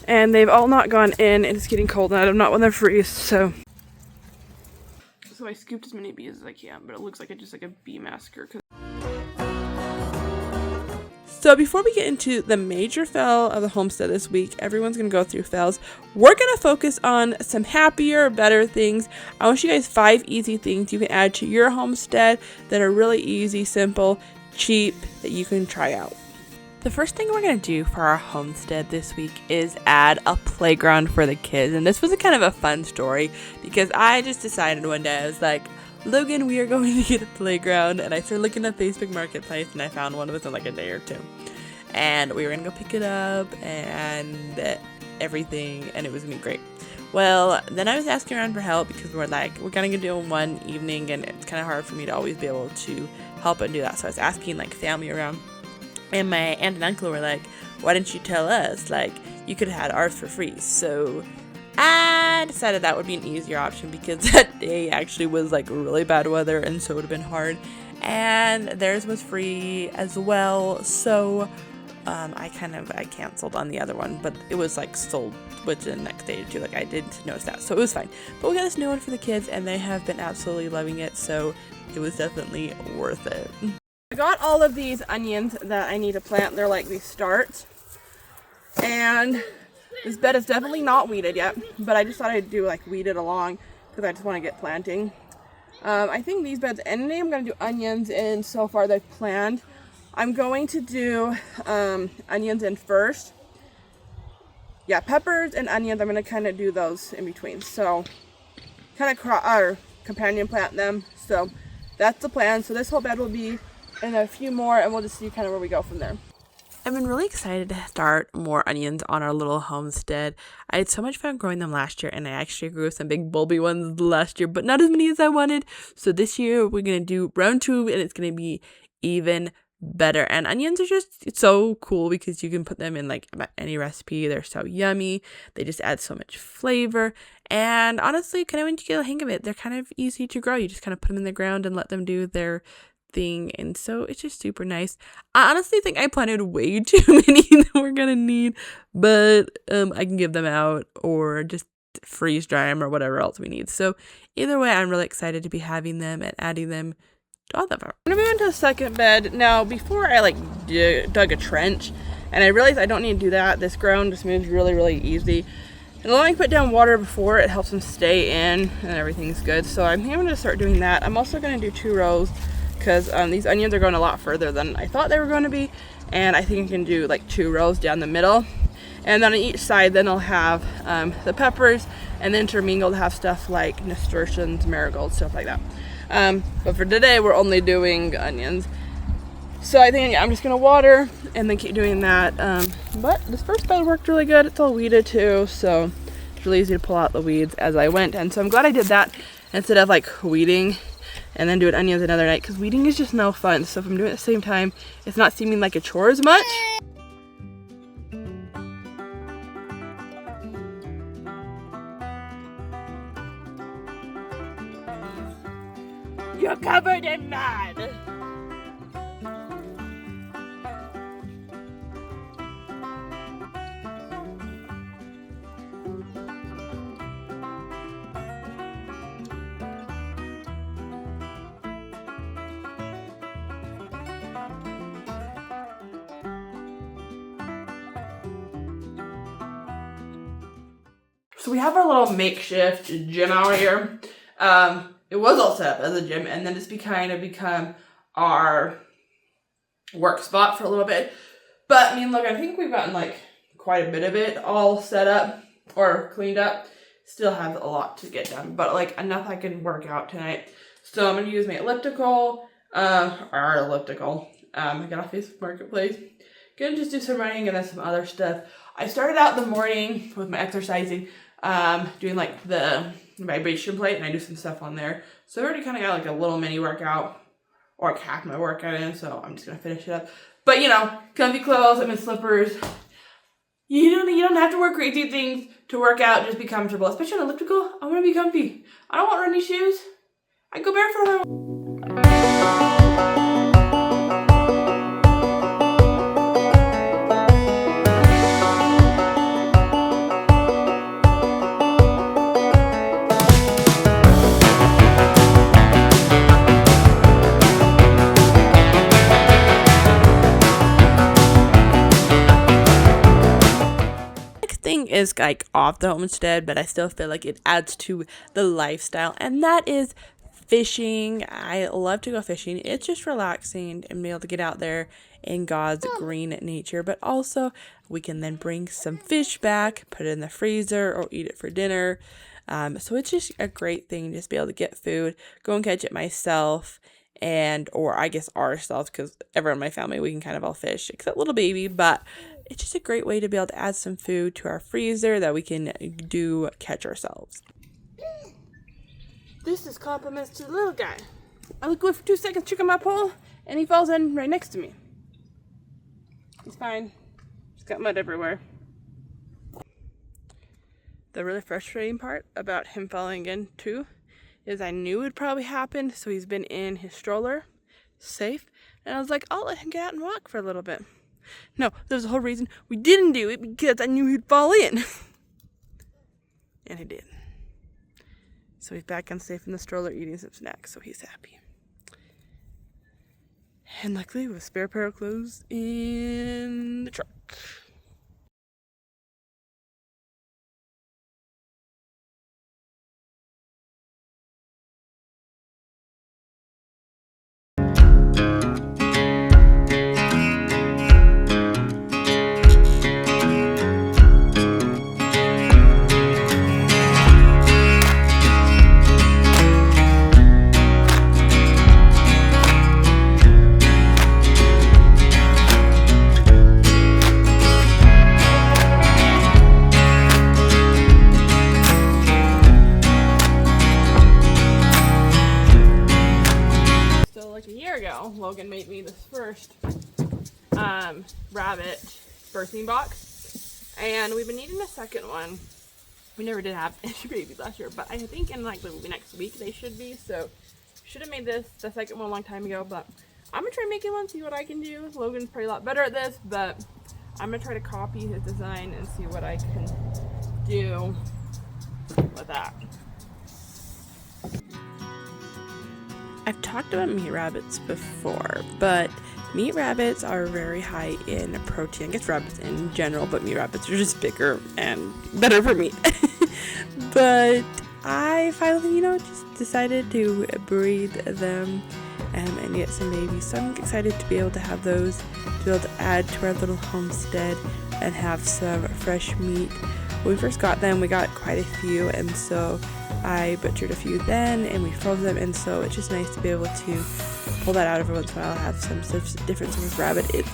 and they've all not gone in, and it's getting cold and I do not want them to freeze, so I scooped as many bees as I can, but it looks like it's just like a bee massacre. So before we get into the major fail of the homestead this week, everyone's going to go through fails. We're going to focus on some happier, better things. I want you guys 5 easy things you can add to your homestead that are really easy, simple, cheap, that you can try out. The first thing we're going to do for our homestead this week is add a playground for the kids. And this was a kind of a fun story because I just decided one day, I was like, Logan, we are going to get a playground. And I started looking at Facebook Marketplace and I found one within like a day or two. And we were going to go pick it up and everything, and it was going to be great. Well, then I was asking around for help because we're going to do it one evening and it's kind of hard for me to always be able to help and do that. So I was asking like family around. And my aunt and uncle were like, why didn't you tell us? Like, you could have had ours for free. So I decided that would be an easier option because that day actually was like really bad weather, and so it would have been hard. And theirs was free as well. So I canceled on the other one, but it was like sold within the next day or two. Like, I didn't notice that. So it was fine. But we got this new one for the kids, and they have been absolutely loving it. So it was definitely worth it. I got all of these onions that I need to plant. They're like these starts. And this bed is definitely not weeded yet, but I just thought I'd do like weed it along because I just want to get planting. I think these beds ending, I'm going to do onions in so far they've planned. I'm going to do onions in first. Yeah, peppers and onions, I'm going to kind of do those in between. So kind of companion plant them. So that's the plan. So this whole bed will be and a few more, and we'll just see kind of where we go from there. I've been really excited to start more onions on our little homestead. I had so much fun growing them last year, and I actually grew some big bulby ones last year, but not as many as I wanted. So this year we're going to do round 2, and it's going to be even better. And onions are just so cool because you can put them in like any recipe. They're so yummy. They just add so much flavor. And honestly, kind of when you get a hang of it, they're kind of easy to grow. You just kind of put them in the ground and let them do their thing, and so it's just super nice. I honestly think I planted way too many that we're gonna need, but I can give them out or just freeze dry them or whatever else we need. So either way, I'm really excited to be having them and adding them to all of them. I'm gonna move into the second bed now. Before I dug a trench, and I realized I don't need to do that. This ground just moves really easy, and when I put down water before, it helps them stay in and everything's good. So I think I'm gonna start doing that. I'm also gonna do 2 rows because these onions are going a lot further than I thought they were going to be, and I think I can do like 2 rows down the middle, and then on each side then I'll have the peppers, and then intermingled have stuff like nasturtiums, marigolds, stuff like that. But for today we're only doing onions, so I think I'm just gonna water and then keep doing that. But this first bed worked really good. It's all weeded too, so it's really easy to pull out the weeds as I went, and so I'm glad I did that instead of like weeding and then doing onions another night, because weeding is just no fun. So if I'm doing it at the same time, it's not seeming like a chore as much. You're covered in mud! So we have our little makeshift gym out here. It was all set up as a gym, and then it's become our work spot for a little bit. But I mean, look, I think we've gotten like quite a bit of it all set up or cleaned up. Still have a lot to get done, but like enough I can work out tonight. So I'm gonna use my elliptical, our elliptical. I got off Facebook Marketplace. Gonna just do some running and then some other stuff. I started out the morning with my exercising, doing like the vibration plate, and I do some stuff on there. So I already kind of got like a little mini workout, or like half my workout in, so I'm just gonna finish it up. But you know, comfy clothes, I'm in slippers. You don't have to wear crazy things to work out, just be comfortable. Especially on elliptical, I wanna be comfy. I don't want running shoes. I go barefoot. thing is like off the homestead, but I still feel like it adds to the lifestyle, and that is fishing. I love to go fishing. It's just relaxing and be able to get out there in God's green nature, but also we can then bring some fish back, put it in the freezer, or eat it for dinner. So it's just a great thing just to be able to get food, go and catch it myself, and or I guess ourselves, because everyone in my family, we can kind of all fish except little baby. But it's just a great way to be able to add some food to our freezer that we can do catch ourselves. This is compliments to the little guy. I look away for 2 seconds, check on my pole, and he falls in right next to me. He's fine. He's got mud everywhere. The really frustrating part about him falling in too is I knew it would probably happen, so he's been in his stroller, safe, and I was like, I'll let him get out and walk for a little bit. No, there's a whole reason we didn't do it, because I knew he'd fall in. And he did. So he's back unsafe in the stroller eating some snacks, so he's happy. And luckily, we have a spare pair of clothes in the truck. Logan made me this first rabbit birthing box, and we've been needing a second one. We never did have any babies last year, but I think in like maybe next week they should be. So should have made this the second one a long time ago, but I'm gonna try making one, see what I can do. Logan's probably a lot better at this, but I'm gonna try to copy his design and see what I can do with that. I've talked about meat rabbits before, but meat rabbits are very high in protein. I guess rabbits in general, but meat rabbits are just bigger and better for meat. But I finally, just decided to breed them and get some babies. So I'm excited to be able to have those, to be able to add to our little homestead and have some fresh meat. When we first got them, we got quite a few, and so I butchered a few then, and we froze them, and so it's just nice to be able to pull that out every once in a while, have some different sort of rabbit. It's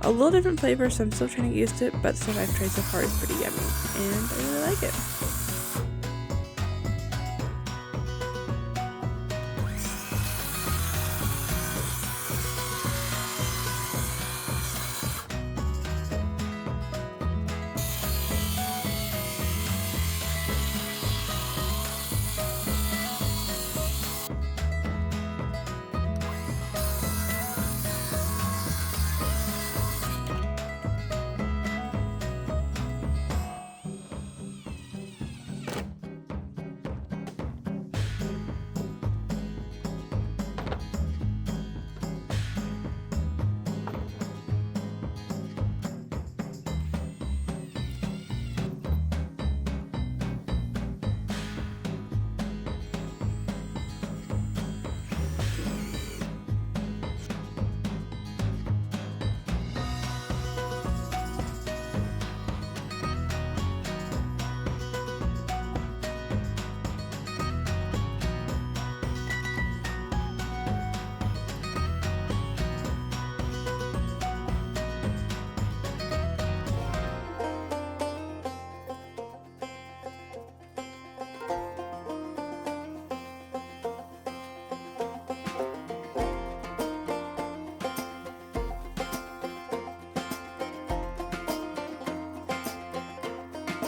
a little different flavor, so I'm still trying to get used to it, but the stuff I've tried so far is pretty yummy, and I really like it.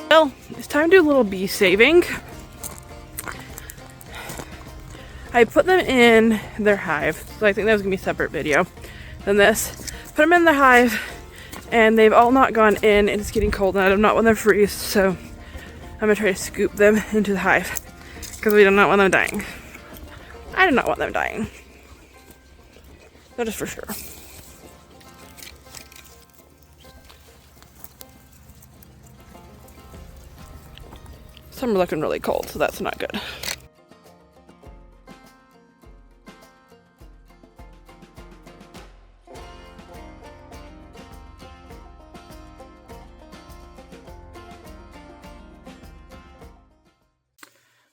Well, it's time to do a little bee saving. I put them in their hive, so I think that was gonna be a separate video than this. Put them in the hive, and they've all not gone in, and it's getting cold, and I do not want them to freeze, so I'm gonna try to scoop them into the hive, because we do not want them dying. I do not want them dying. That is for sure. Some are looking really cold, so that's not good.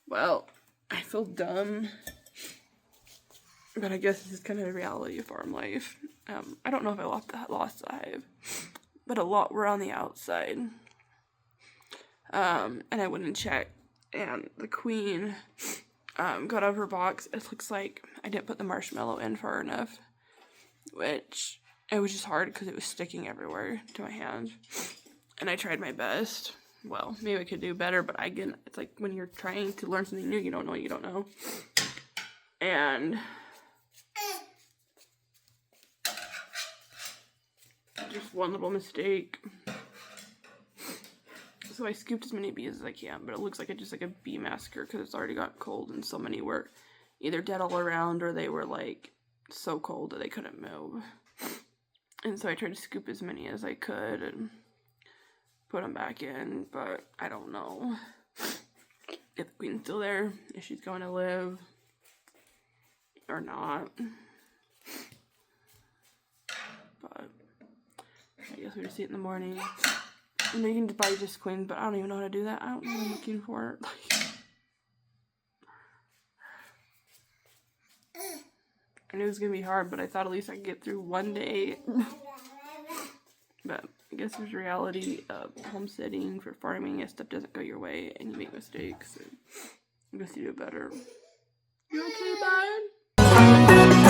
Well, I feel dumb, but I guess this is kind of the reality of farm life. I don't know if I lost the hive, but a lot were on the outside. And I went and checked, and the queen got out of her box. It looks like I didn't put the marshmallow in far enough, which it was just hard because it was sticking everywhere to my hand. And I tried my best. Well, maybe I could do better, but again, it's like when you're trying to learn something new, you don't know what you don't know. And just one little mistake. So I scooped as many bees as I can, but it looks like it's just like a bee massacre because it's already got cold, and so many were either dead all around or they were like so cold that they couldn't move. And so I tried to scoop as many as I could and put them back in, but I don't know if the queen's still there, if she's going to live or not. But I guess we'll just see it in the morning. And you can buy just queens, but I don't even know how to do that. I don't know what I'm looking for. I knew it was going to be hard, but I thought at least I could get through one day. But I guess there's reality of homesteading for farming. If stuff doesn't go your way and you make mistakes, and I guess you do better. You okay, bud?